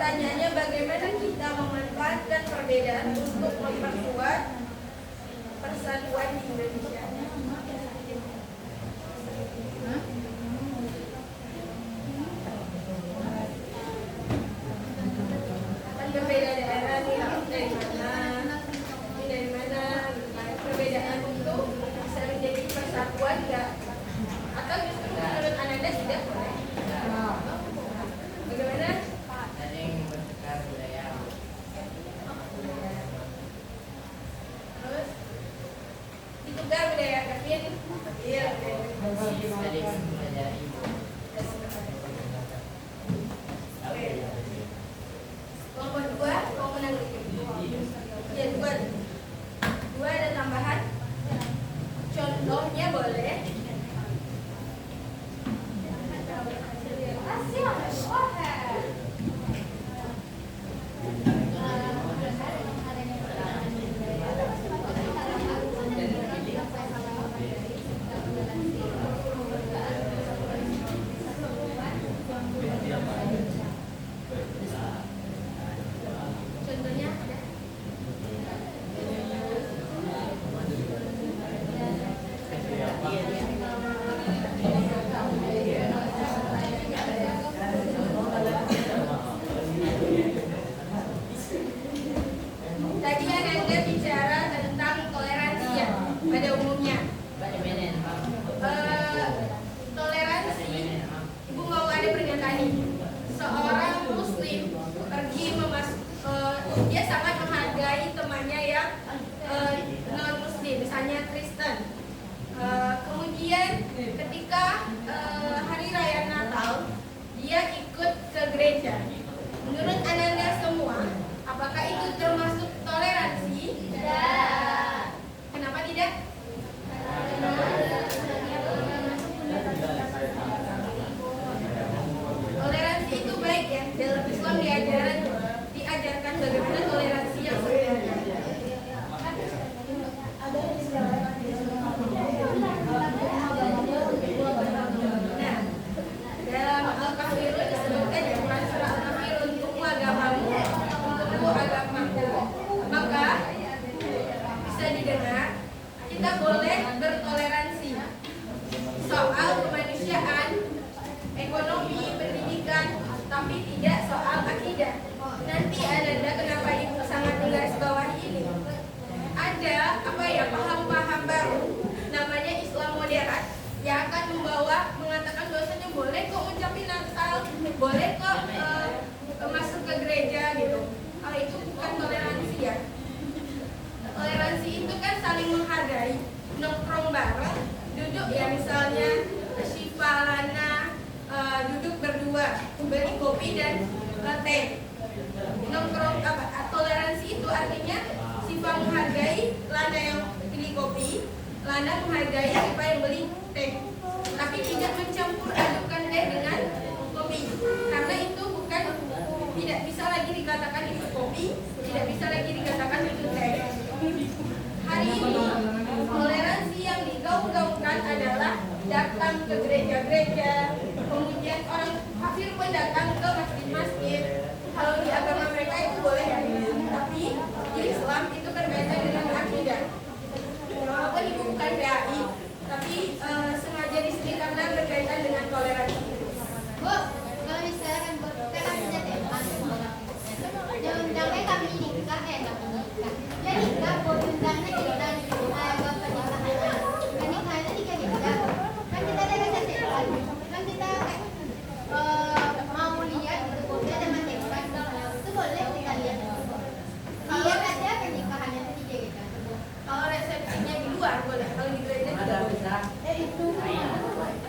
pertanyaannya bagaimana kita memanfaatkan perbedaan untuk memperkuat persatuan di Indonesia. Kan berbeda daerah nih, dari mana, perbedaan itu bisa menjadi persatuan nggak? Atau justru menurut Ananda tidak boleh? Bagaimana? Terus ditukar budaya Kevin? Iya. Kelompok dua, mau menanggapi? Ya, dua ada tambahan. Contohnya boleh. Contohnya tadi Ananda bicara tentang toleransi ya pada umumnya. Toleransi, Ibu mau ada pernyataan ini. Seorang Muslim pergi dia sangat menghargai temannya yang non Muslim, misalnya Kristen. Kemudian ketika hari raya Natal dia ikut ke gereja. Menurut Ananda semua, apakah itu termasuk toleransi? Tidak. Kenapa tidak? Toleransi itu baik ya. Dalam Islam diajarkan bagaimana toleransi yang sebenarnya. Nah, dalam Al-Kafirun disebutkan ya, Quran surah Al-Kafirun, hukum agamamu, hukum agamaku. Maka bisa didengar, kita boleh bertoleransi soal kemanusiaan, ekonomi, pendidikan, tapi tidak soal akidah. Nanti ada kenapa Ibu sangat menggarisbawahi ini. Ada paham-paham baru namanya Islam moderat yang akan mengatakan bahwasanya boleh kok ucapin Natal, boleh kok masuk ke gereja gitu. Hal itu bukan toleransi ya. Toleransi itu kan saling menghargai, nongkrong bareng, duduk ya misalnya Syifa, Lana, duduk berdua, beli kopi dan teh. Nongkrong toleransi itu artinya Syifa menghargai Lana yang beli kopi, Lana menghargai Syifa yang beli teh. Tapi tidak mencampur adukan teh dengan kopi, karena itu tidak bisa lagi dikatakan itu kopi, tidak bisa lagi dikatakan itu teh. Hari ini toleransi yang digaung-gaungkan adalah datang ke gereja-gereja, kemudian orang kafir pun datang ke masjid-masjid. Kalau di agama mereka itu boleh ya, tapi di Islam itu berkaitan dengan akidah. Walaupun ibu bukan PAI, tapi sengaja di sini karena berkaitan dengan toleransi. Bu, kalau misalkan kita punya tema, undang-undangnya kami nikah ya nikah, undangnya kita pernikahan. Pernikahan itu 3 bidang. Kan kita ada kecantikan, kan kita mau lihat gitu, dia ada matematika, itu boleh kita lihat. Lihat aja pernikahannya itu 3 bidang. Kalau resepsinya di luar boleh, kalau di gereja tidak boleh. Itu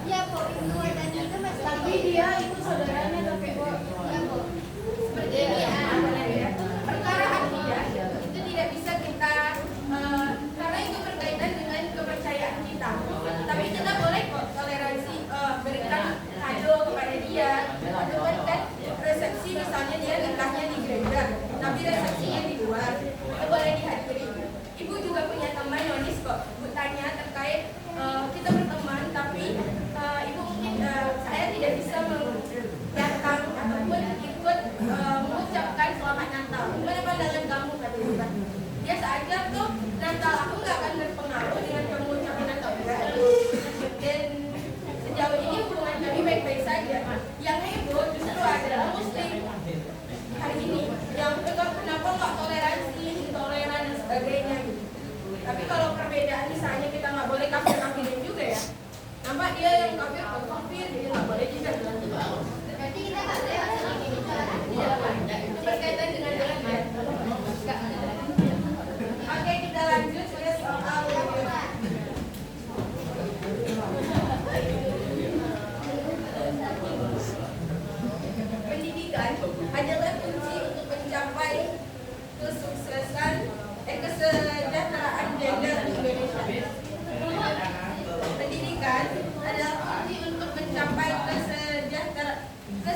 ya kok itu dan itu masih Tapi dia itu saudaranya tapi kok ya kok Seperti ini ya, perkara akidah itu tidak bisa kita karena itu berkaitan dengan kepercayaan kita. Tapi kita boleh kok toleransi berikan kado kepada dia. Ataupun kan resepsi misalnya dia nikahnya di gereja, tapi resepsinya di luar, itu boleh dihadiri. Ibu juga punya teman nonis kok. Bu tanya terkait kita berteman, tapi ibu mungkin saya tidak bisa datang ataupun ikut mengucap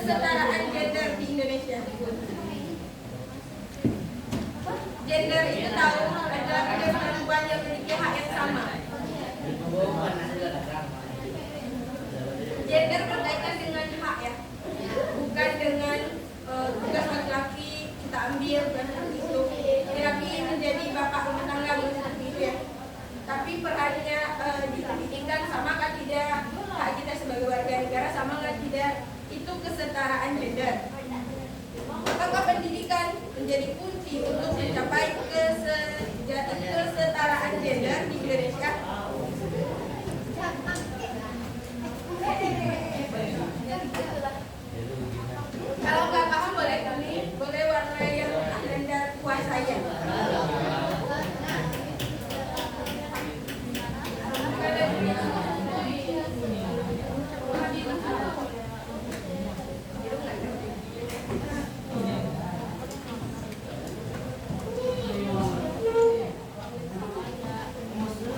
kesetaraan gender di Indonesia? Gender itu tahu adalah ada perempuan yang memiliki hak yang sama. Gender berkaitan dengan hak ya, bukan dengan tugas laki-laki kita ambil bukan seperti itu. Laki menjadi bapak rumah tangga bukan seperti itu ya. Tapi perannya ditinggikan sama kan tidak, hak kita sebagai warga negara sama kan tidak, itu kesetaraan gender. Apakah pendidikan menjadi kunci untuk mencapai kesetaraan gender di Indonesia? Kalau nggak paham boleh warna yang Anda kuasai ya.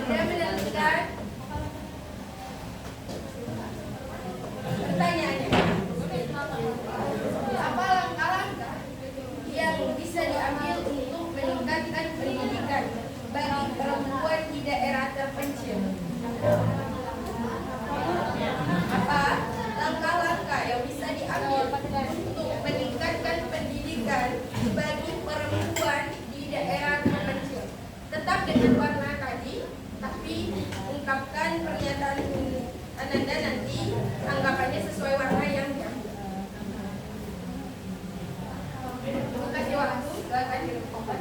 Anda menentukan pertanyaannya. Apa langkah-langkah yang bisa diambil untuk meningkatkan pendidikan bagi perempuan di daerah terpencil? Apa langkah-langkah yang bisa diambil untuk meningkatkan pendidikan bagi perempuan di daerah terpencil? Tetap dengan warna tadi, tapi ungkapkan pernyataan Anda nanti anggapannya sesuai warna yang diambil. Terima kasih waktu, silakan direkomkan.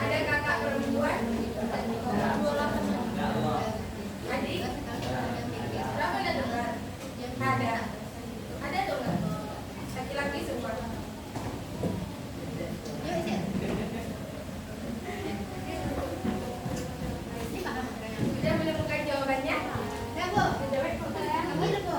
Ada kakak perempuan? Adik? Berapa ada tukar? Ada. Ada tuh nggak? Laki-laki semua. Sudah menemukan jawabannya? Ya, Bu. Kamu itu, Bu.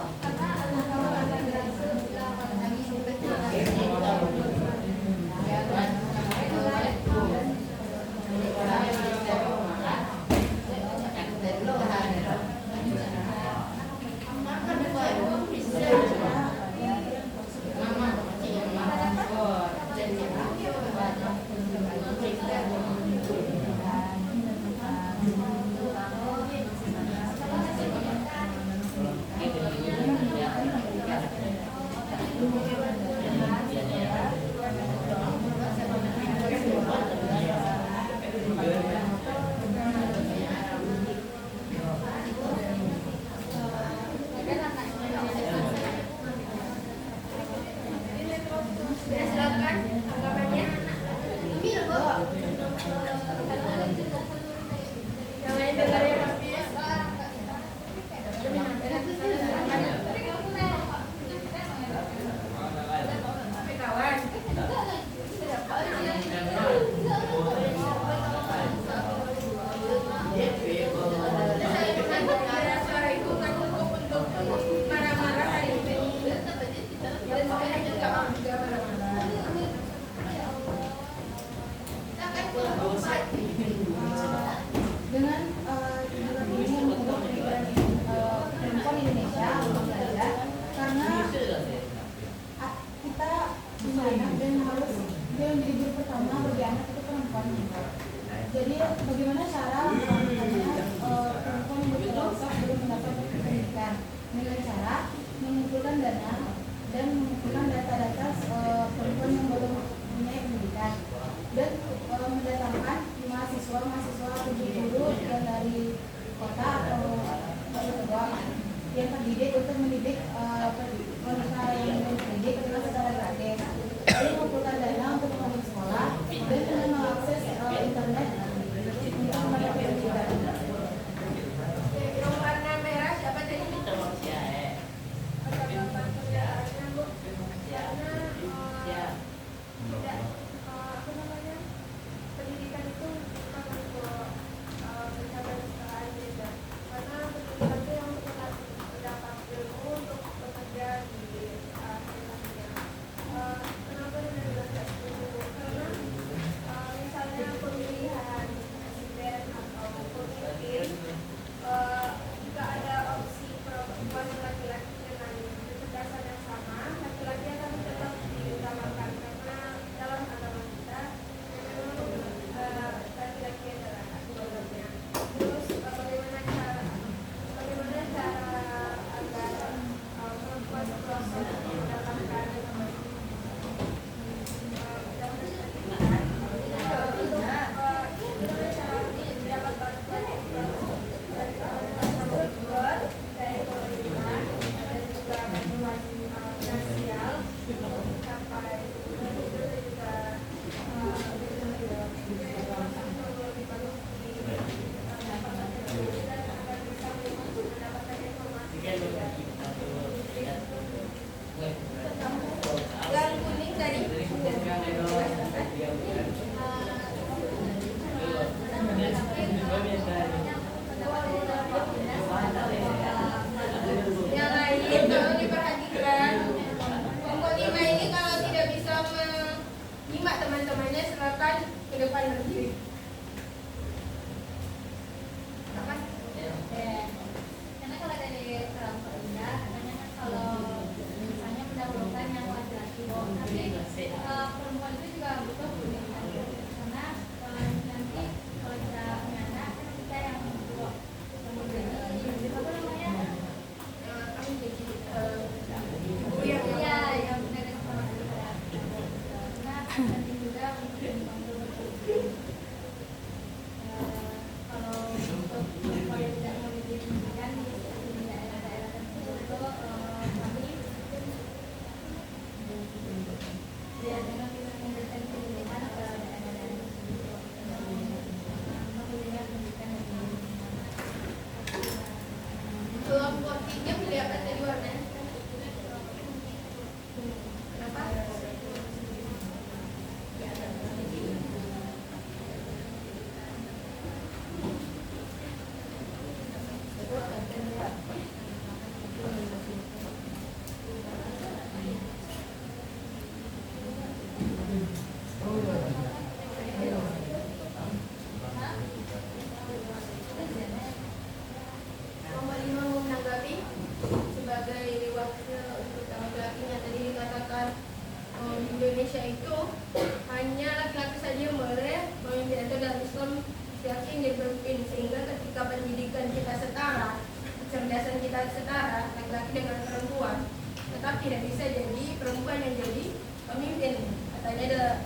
dijadikan setara laki-laki dengan perempuan, tetap tidak bisa jadi perempuan yang jadi pemimpin. Katanya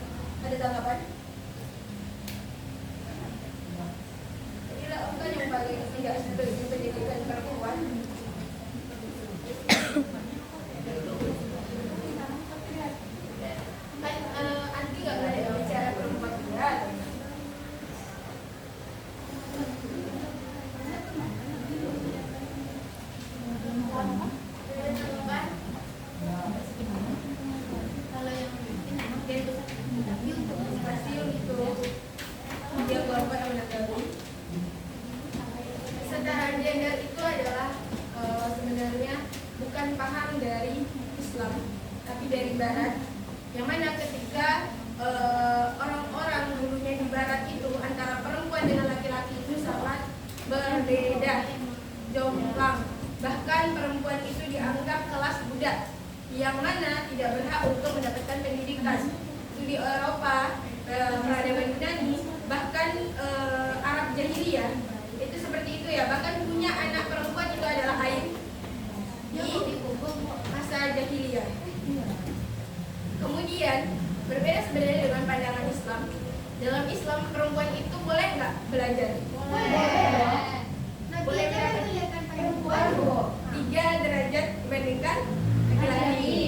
ada tanggapan? Inilah kan yang paling tidak setuju pendidikan perempuan. Anti nggak ada yang bicara perempuan juga. Kalau yang mungkin Pasti untuk dia korban yang menanggapi. Kesetaraan gender itu adalah sebenarnya bukan paham dari Islam, tapi dari Barat. Yang mana ketika orang-orang dulunya di Barat itu antara perempuan dengan laki-laki itu sangat berbeda, jomplang. Bahkan perempuan itu dianggap kelas budak, yang mana tidak berhak untuk mendapatkan pendidikan. Itu di Eropa, peradaban Yunani, bahkan Arab jahiliyah itu seperti itu ya. Bahkan punya anak perempuan itu adalah aib di masa jahiliyah. Kemudian berbeda sebenarnya dengan pandangan Islam. Dalam Islam perempuan itu boleh nggak belajar? boleh. Nah, Boleh kita belajar. kelihatan perempuan. 3 derajat dibandingkan laki-laki.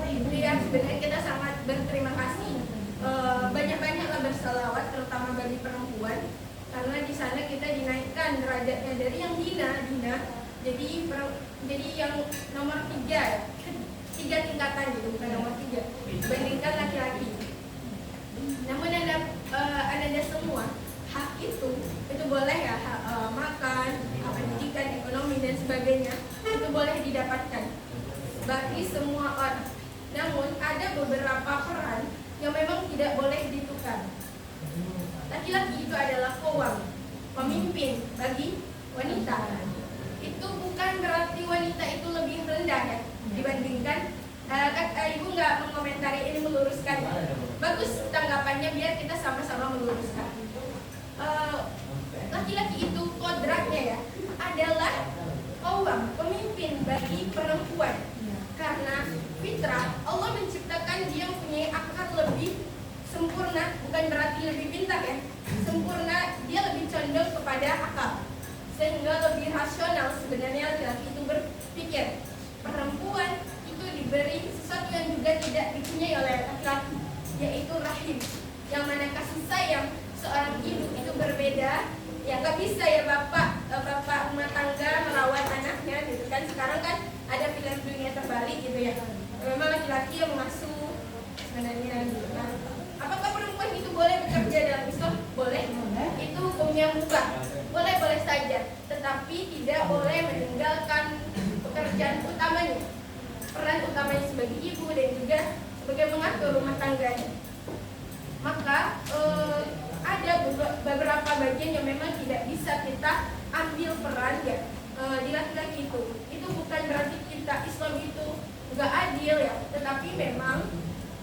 Itu yang sebenarnya kita sangat berterima kasih. Banyak-banyaklah bersalawat terutama bagi perempuan, karena di sana kita dinaikkan derajatnya dari yang hina jadi yang nomor 3 tingkatan gitu, bukan nomor 3 dibandingkan laki-laki. Namun anda semua hak itu boleh ya, hak makan, hak pendidikan, ekonomi dan sebagainya itu boleh didapatkan bagi semua orang. Namun ada beberapa peran yang memang tidak boleh ditukar. Laki-laki itu adalah kowam, pemimpin bagi wanita. Itu bukan berarti wanita itu lebih rendah ya dibandingkan. Ibu nggak mengomentari ini, meluruskan. Bagus tanggapannya, biar kita sama-sama meluruskan. Laki-laki itu kodratnya ya adalah kowam, pemimpin bagi perempuan. Karena fitrah Allah menciptakan dia mempunyai akal lebih sempurna, bukan berarti lebih pintar ya. Sempurna, dia lebih condong kepada akal, sehingga lebih rasional sebenarnya laki-laki itu berpikir. Perempuan itu diberi sesuatu yang juga tidak dipunyai oleh laki-laki, yaitu rahim, yang mana kasih sayang seorang ibu itu berbeda. Ya nggak bisa ya bapak rumah tangga merawat anaknya gitu kan. Sekarang kan ada film dunia terbalik gitu ya, memang laki-laki yang mengasuh sebenarnya gitu kan. Apakah perempuan itu boleh bekerja dalam Islam? Boleh. Itu hukumnya mubah, boleh saja, tetapi tidak boleh meninggalkan pekerjaan utamanya, peran utamanya sebagai ibu dan juga sebagai mengatur rumah tangganya. Maka ada beberapa bagian yang memang tidak bisa kita ambil peran ya di laki-laki itu. Itu bukan berarti kita Islam itu nggak adil ya, tetapi memang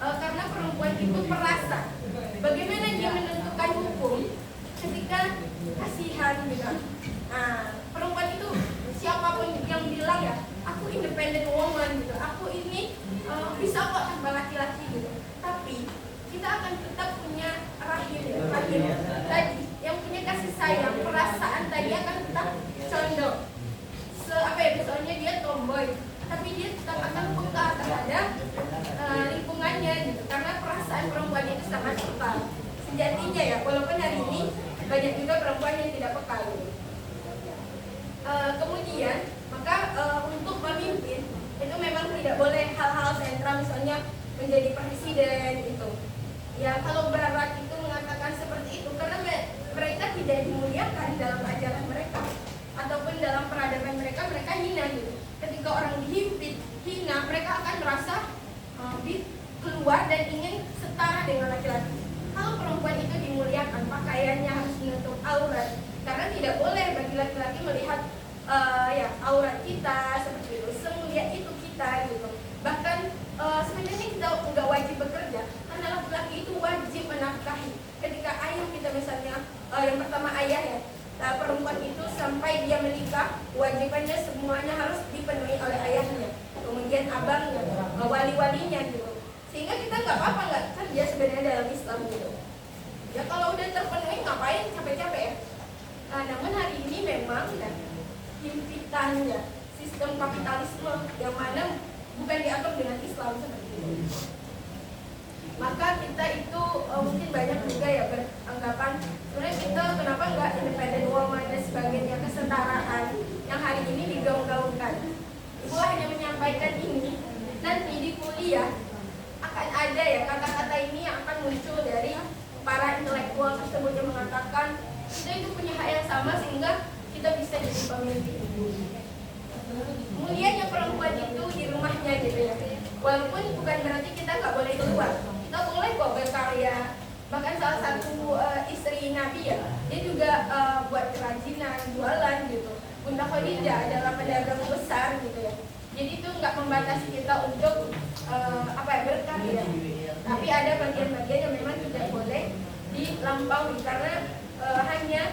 karena perempuan itu perasa. Bagaimana dia menentukan hukum ketika kasihan gitu. Nah, perempuan itu siapapun yang bilang ya, aku independent woman gitu, aku ini bisa kok tanpa laki-laki gitu. Tapi kita akan tetap punya rahim tadi yang punya kasih sayang, perasaan tadi akan tetap condong. Misalnya dia tomboy, tapi dia tetap akan peka terhadap lingkungannya gitu, karena perasaan perempuan itu sangat peka sejatinya ya, walaupun hari ini banyak juga perempuan yang tidak peka gitu. Kemudian maka untuk memimpin itu memang tidak boleh hal-hal sentral, misalnya menjadi presiden itu ya. Kalau Barat itu mengatakan seperti itu karena mereka tidak dimuliakan dalam ajaran mereka ataupun dalam peradaban mereka hina gitu. Ketika orang dihimpit, hina, mereka akan merasa keluar dan ingin setara dengan laki-laki. Kalau perempuan itu dimuliakan, pakaiannya harus menutup aurat, karena tidak boleh bagi laki-laki melihat aurat kita seperti itu. Semulia itu kita gitu. Bahkan sebenarnya kita nggak wajib bekerja, karena laki-laki itu wajib menafkahi. Ketika ayah kita misalnya, yang pertama ayah ya, perempuan itu sampai dia menikah menikah, kewajibannya semuanya harus dipenuhi oleh ayahnya, kemudian abangnya, wali-walinya gitu. Sehingga kita nggak apa-apa nggak kerja sebenarnya dalam Islam gitu. Ya kalau udah terpenuhi ngapain capek-capek ya. Nah, namun hari ini memang himpitannya sistem kapitalisme yang mana bukan diatur dengan Islam seperti itu. Maka kita itu mungkin banyak juga ya beranggapan sebenarnya kita kenapa nggak independent woman dan sebagainya, kesetaraan yang hari ini digaung-gaungkan. Ibu hanya menyampaikan ini, nanti di kuliah akan ada ya kata-kata ini yang akan muncul dari para intelektual tersebut yang mengatakan kita itu punya hak yang sama sehingga kita bisa jadi pemimpin. Kemudian yang perempuan itu di rumahnya gitu ya, walaupun bukan berarti kita nggak boleh keluar, kita boleh kok berkarya. Bahkan salah satu istri Nabi ya, dia juga buat kerajinan, jualan gitu. Bunda Khadijah adalah pedagang besar gitu ya. Jadi itu nggak membatasi kita untuk berkarya. Tapi ada bagian-bagian yang memang tidak boleh dilampaui karena hanya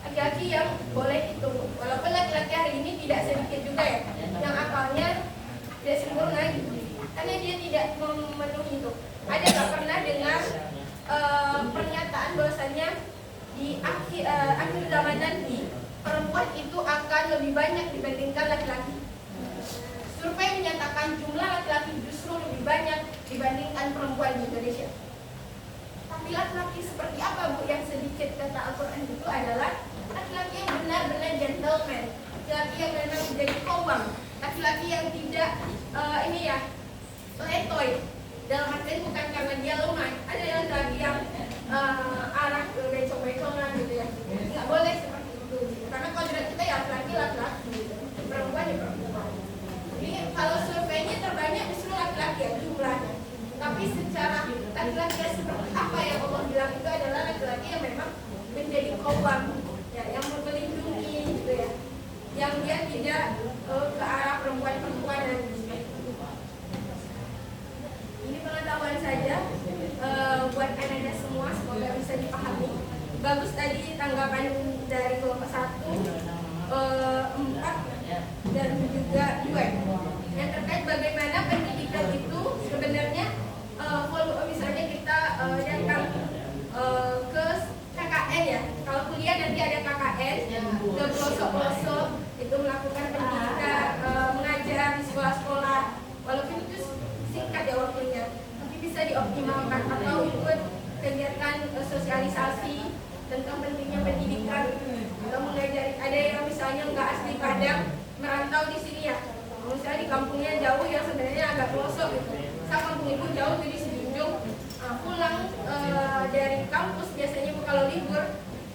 laki-laki yang boleh itu. Walaupun laki-laki hari ini tidak sedikit juga ya, yang akalnya tidak sempurna gitu. Karena dia tidak memenuhi itu. Ada nggak pernah dengar pernyataan bahwasanya di akhir zaman nanti perempuan itu akan lebih banyak dibandingkan laki-laki? Survei menyatakan jumlah laki-laki justru lebih banyak dibandingkan perempuan di Indonesia. Tapi laki-laki seperti apa Bu? Yang sedikit kata Al-Quran itu adalah laki-laki yang benar-benar gentleman, laki-laki yang benar menjadi kawam, laki-laki yang tidak letoy. Dalam artian bukan karena dia lemah, ada yang lagi yang arah ke becok-becongan gitu ya. Nggak boleh seperti itu gitu. Karena kodrat kita ya laki-laki gitu. Perempuan ya perempuan. Jadi kalau surveinya terbanyak justru laki-laki ya jumlahnya. Tapi secara laki-laki seperti apa yang Allah bilang itu adalah laki-laki yang memang menjadi kawam ya, yang melindungi gitu ya. Yang dia tidak ke arah perempuan-perempuan dan ini pengetahuan saja buat Anda semua, semoga bisa dipahami. Bagus tadi tanggapan dari kelompok 1, 4 dan juga 2 yang terkait bagaimana pendidikan itu sebenarnya misalnya kita datang ke KKN ya, kalau kuliah nanti ada KKN ke pelosok-pelosok itu melakukan pendidikan, mengajar di sekolah-sekolah, walaupun itu singkat ya waktunya, tapi bisa dioptimalkan atau ikut kegiatan sosialisasi tentang pentingnya pendidikan atau mengajari. Ada yang misalnya nggak asli Padang merantau di sini ya, misalnya di kampungnya jauh yang sebenarnya agak pelosok gitu. Saya kampung ibu jauh jadi Sejunjung, pulang dari kampus biasanya kalau libur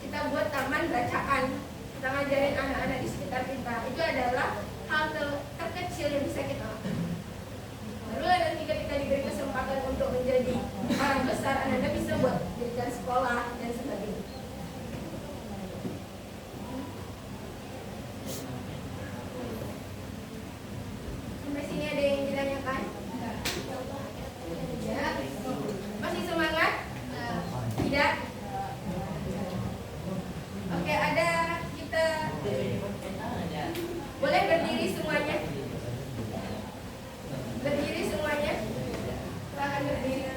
kita buat taman bacaan, kita ngajarin anak-anak di sekitar kita. Itu adalah hal terkecil yang bisa kita lakukan. Lalu nanti ketika diberi kesempatan untuk menjadi orang besar, Anda bisa buat dirikan sekolah dan sebagainya. Sampai sini ada yang ditanyakan? Ya. Masih semangat? Tidak? Oke, ada kita boleh berdiri semuanya. Berdiri semuanya. Silahkan berdiri.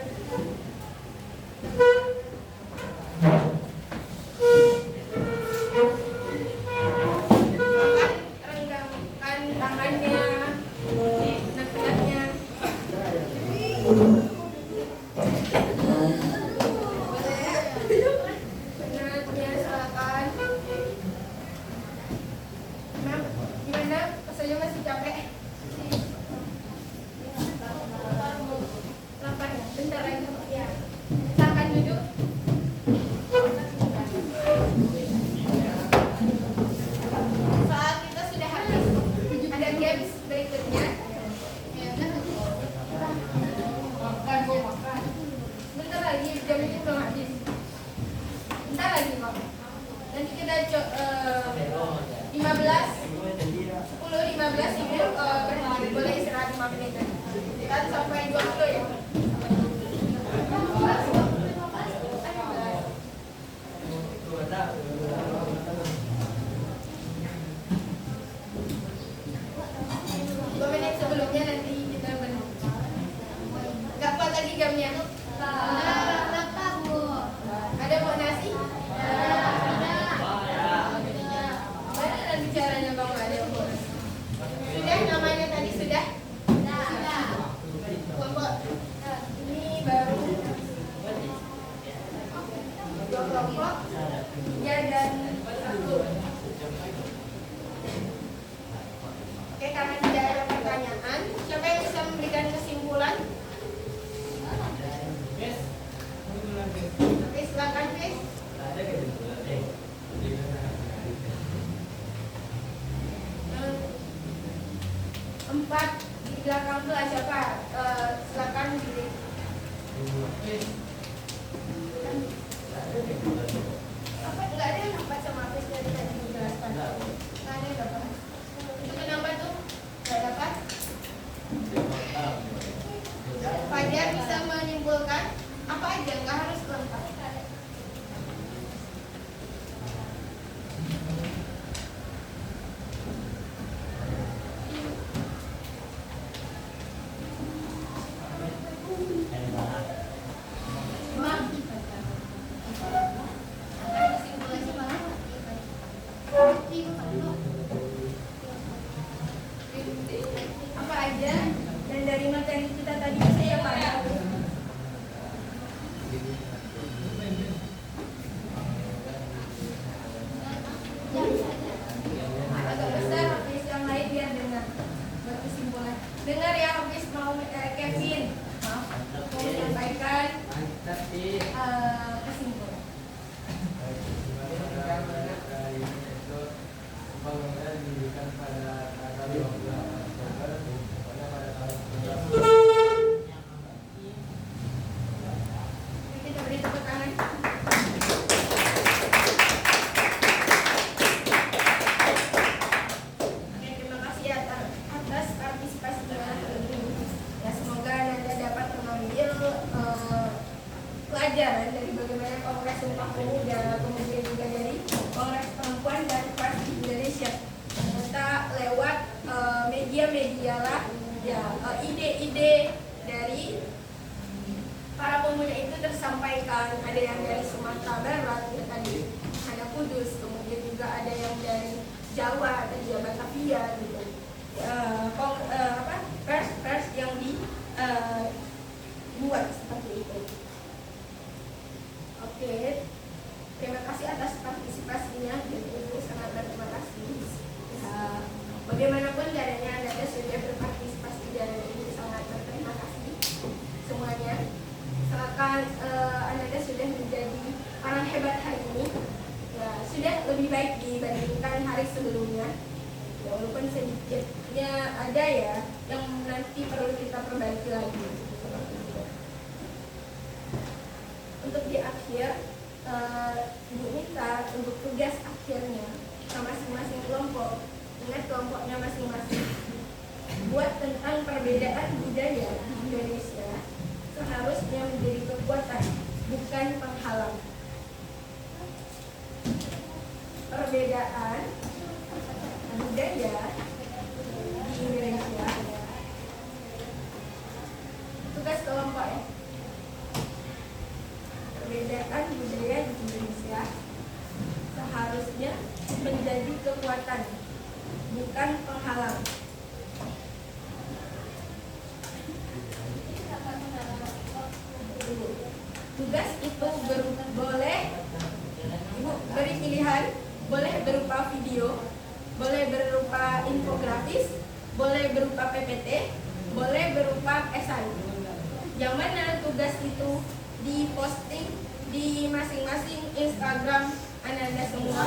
Renggangkan tangannya, nekat-nekatnya. Boleh. Benarnya silakan. Gimana? Rasanya masih capek? Bentar lagi ya. Silakan duduk. Soal kita sudah habis. Ada games berikutnya. Bentar lagi jam ini belum habis. Bentar lagi kok. Nanti kita 15 ibu berhenti, boleh istirahat 5 menit. Kita sampai 20 ya. suaranya Bang ada yang boleh. Sudah namanya tadi sudah? Sudah. Kelompok Ini baru dua kelompok, 3 dan 1. Oke, karena tidak ada pertanyaan, siapa yang bisa memberikan kesimpulan? Oke, silakan, Chris. Empat di belakang kelas siapa? Silakan diri. Apa enggak ada yang dapat sama Chris dari tadi dijelaskan? Enggak ada yang dapat. Itu kenapa tuh? Enggak dapat? Fajar bisa menyimpulkan apa aja, enggak harus lengkap. Apa aja dan dari materi kita tadi bisa ya Pak? Agak besar habis yang lain biar dengar berkesimpulan. Dengar ya habis mau Kevin. Maaf, mau menyampaikan kesimpulan. Kita beri tepuk tangan. Oke, terima kasih atas partisipasinya hari ini. Ya, semoga Anda dapat mengambil pelajaran dari bagaimana Kongres Sumpah Pemuda, kemudian juga dari Kongres Perempuan dan Pers Indonesia. Ternyata lewat media-media lah, ya ide-ide dari para pemuda itu tersampaikan. Ada yang dari Sumatera Barat, ya tadi ada Kudus, kemudian juga ada yang dari Jawa, ada Jawa Batavia gitu. Pers yang dibuat seperti itu. Oke, terima kasih atas partisipasinya. Ibu sangat berterima kasih. Ya, bagaimanapun caranya Anda sudah berpartisipasi dan ini sangat berterima kasih semuanya. Silakan Anda sudah menjadi orang hebat hari ini. Ya, sudah lebih baik dibandingkan hari sebelumnya. Ya, walaupun sedikitnya ada ya yang nanti perlu kita perbaiki lagi. Untuk di akhir, Ibu minta untuk tugas akhirnya masing-masing kelompok, ingat kelompoknya masing-masing, buat tentang perbedaan budaya di Indonesia seharusnya menjadi kekuatan, bukan penghalang. Perbedaan budaya di Indonesia, tugas kelompok ya. Perbedaan budaya di Indonesia seharusnya menjadi kekuatan, bukan penghalang. Tugas itu boleh Ibu beri pilihan, boleh berupa video, boleh berupa infografis, boleh berupa PPT, boleh berupa esai. Yang mana tugas itu diposting di masing-masing Instagram Anda semua.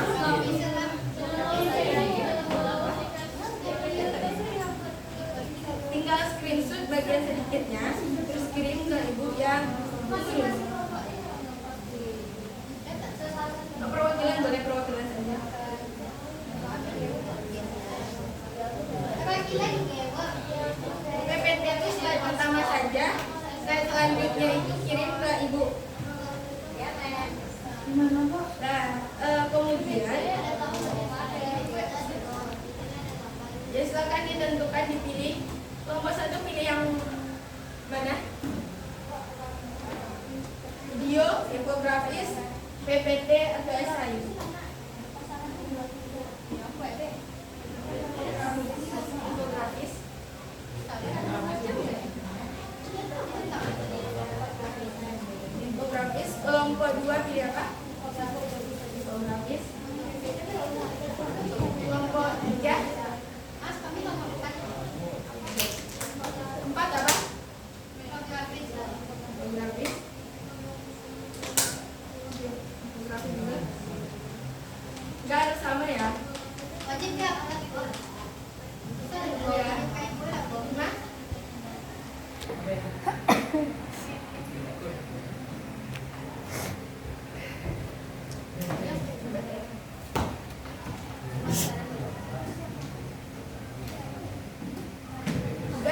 Tinggal screenshot bagian sedikitnya, terus kirim ke ibu yang khusus. Perwakilan boleh perwakilan saja. PPT itu slide pertama saja, slide selanjutnya itu kirim ke ibu. Nah, kemudian ya silakan ditentukan, dipilih. Kelompok 1 pilih yang mana? Video, infografis, PPT atau esai?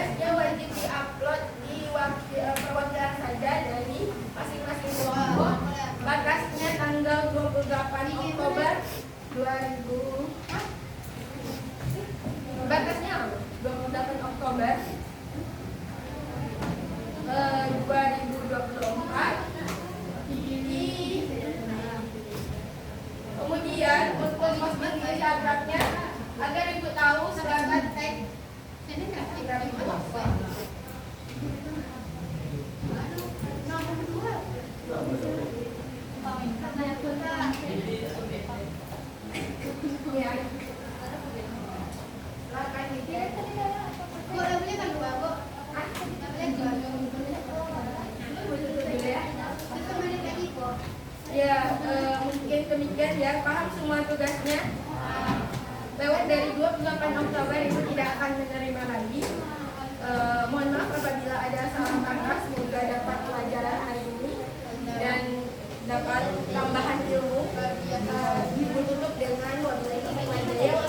tugasnya wajib diupload di perwakilan saja dari masing-masing kelompok. Batasnya tanggal 28 Oktober 2000. Batasnya 28 Oktober 2024. Kemudian untuk posting Instagramnya agar ibu tahu silakan tag Instagram ibu. Ya. Silakan ini. Ya, mungkin demikian ya. Paham semua tugasnya? Lewat dari 28 Oktober ibu tidak akan menerima lagi. Mohon maaf apabila ada salah kata. Semoga dapat pelajaran hari ini dan dapat tambahan ilmu. Ibu tutup dengan wabillahi taufiq wal hidayah.